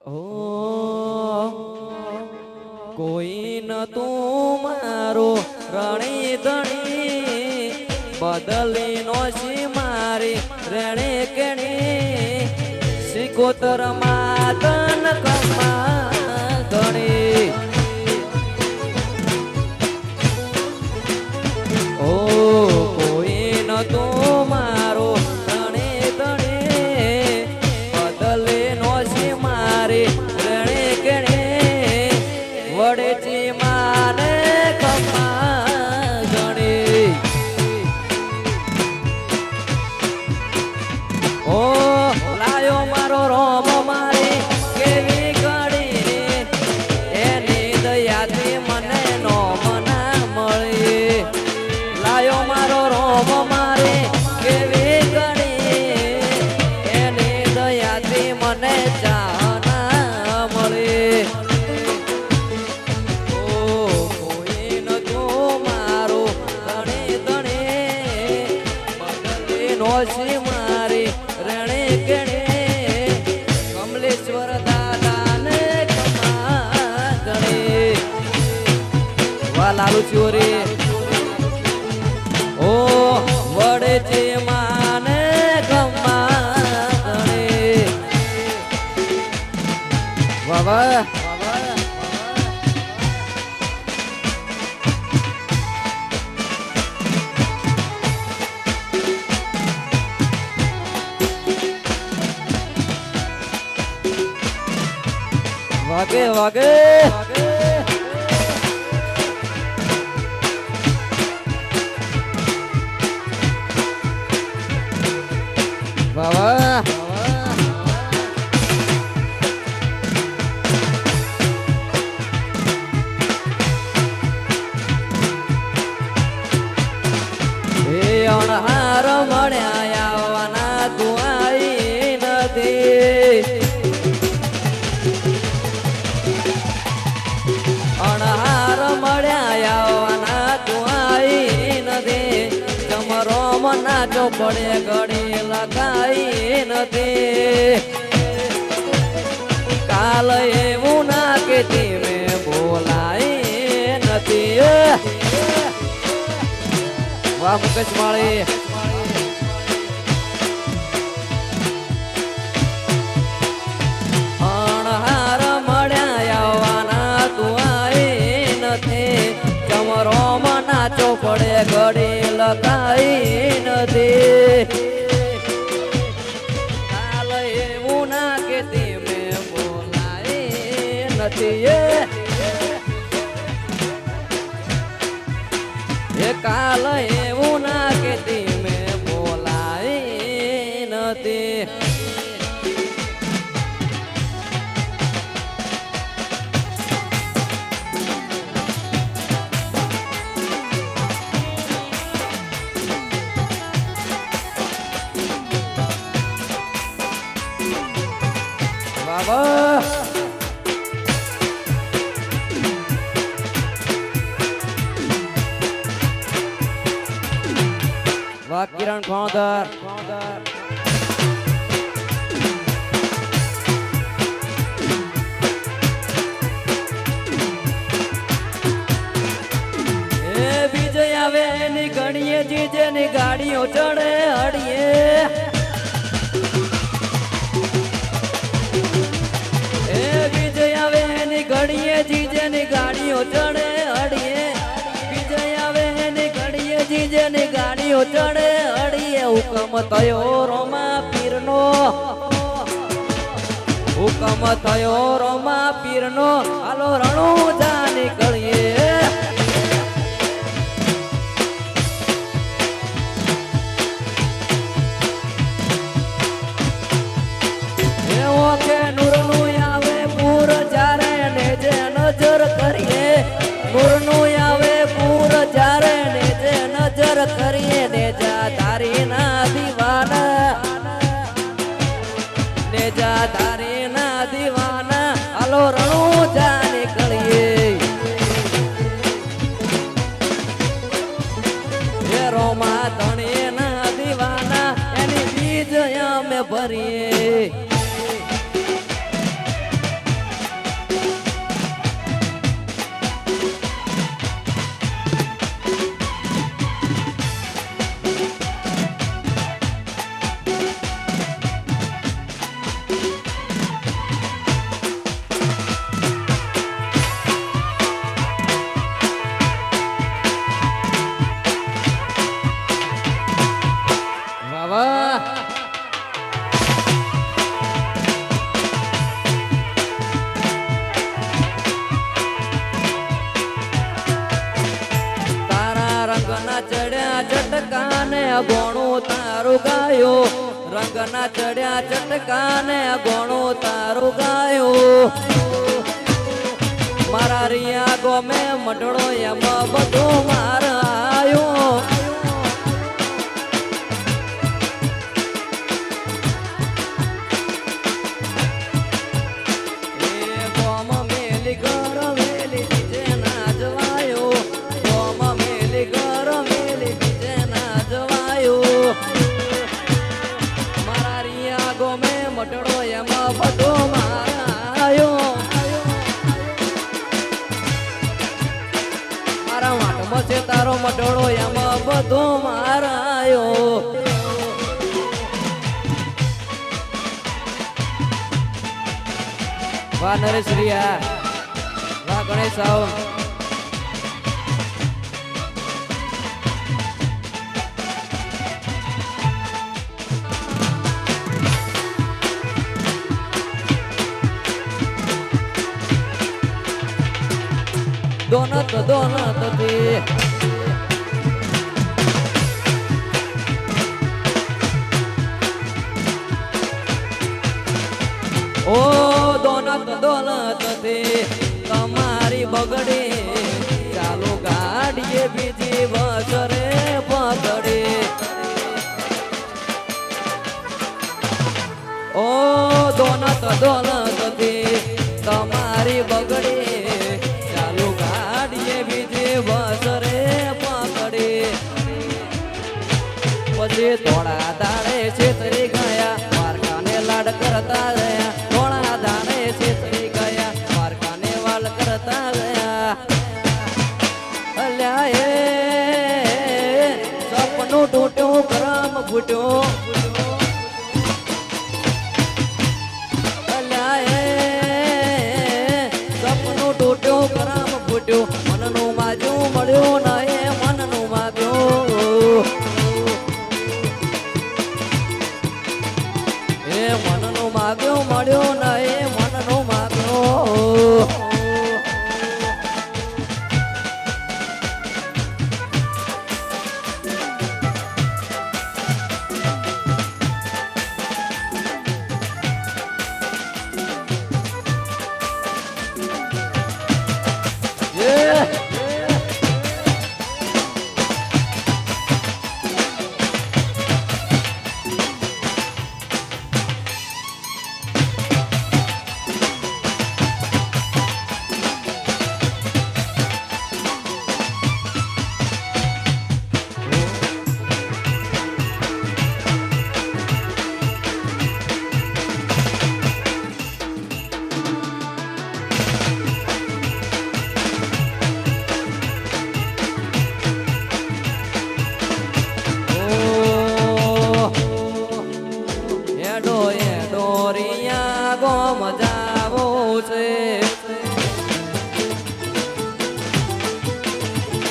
ઓ કોઈ ન તું મારો રણી ધણી બદલી નો સી મારી રેણે કેણી સિકોતર માતન કમા ગણી ઓ કોઈ ન તું મારો રણી ધણી બદલી નો સી મારી રેણે કેણી વડેચી માને કમા ગણી ઓ લાયો મારો રોમ મારી કેવી ઘડી એની દયાથી મને નો મના મળી લાયો મારો રોમ મારી કેવી ઘડી એની દયાથી મને ચાના મળી નોસી મારી રણે કેણે કમલેશ્વર દાદાને કમા ગણે વા લાલુ ચોરી ઓ વડે છે માને કમા ગણે વાહ વાહ વાગે વાગે વાહ એ અણહાર મળ્યા આવવાના તું આવી નથી અણહાર મળ્યા આવવાના તું આવી નથી તમારો મના ચોપડે ઘડી લગાઈ નથી કાલ એવું ના કે તમે બોલાઈ નથી વાહ મુકેશ માળી અણહાર મળ્યા આવવાના તું આવી નથી તમારો મના ચોપડે ઘડી લગાઈ નથી કાલ એવું ના કે તમે બોલાય નથી એ કાલ એવું ના કે તમે બોલાય નથી બાબા વાહ કિરણ ખોદર એ વિજય આવે ની ગણીએ જીજે ની ગાડીઓ ચડે હડીએ ઘડીએ જીજે ની ગાડીઓ ચડે અડીએ વિજય આવે ની ઘડીએ જીજે ની ગાડીઓ ચડે અડીએ હુકમ થયો રોમા પીરનો હુકમ થયો રોમા પીરનો હાલો રણું જા નીકળીએ એવો કે નૂરનું આવે પૂર જ્યારે નજર કરીએ નૂરનું આવે પૂર જ્યારે ને નજર કરીએ ને જા તારી ના દીવાના ને જા તારી ના દીવાના હાલો રણું જા નીકળીએ એ રોમા ધણી ના દીવાના એની બીજ અમે ભરીએ ગોણું તારું ગાયો રંગના ચડ્યા ચટકાને ગોણું તારું ગાયો મારા રિયા ગોમે મટડો એમાં બધું મારાયો મટડો એમાં બધો મારાયો મારા વાટમાં છે તારો મટડો એમાં બધો મારાયો વાહ નરેશ રિયા વાહ ગણેશ આવો દોનત થી ઓ દોનત થી તમારી બગડી ચાલુ ગાડીએ બીજી બસરે પકડી ઓ દોનત થી તમારી બગડી બસરે પકડી પછી થોડા દાડે છેતરી ગયા મારકાને લાડ કરતા ગયા થોડા દાડે છેતરી ગયા મારકાને વાલ કરતા ગયા અલ્યા એ સપનું તૂટ્યું કરમ ફૂટ્યું અલ્યા એ સપનું તૂટ્યું કરમ ફૂટ્યું મનનું માજું મળ્યું ના એ મનનું માગ્યું એ મનનું માગ્યું મળ્યું ના એ મનનું માગ્યું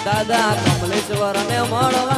દાદા કમલેશ્વર ને મળવા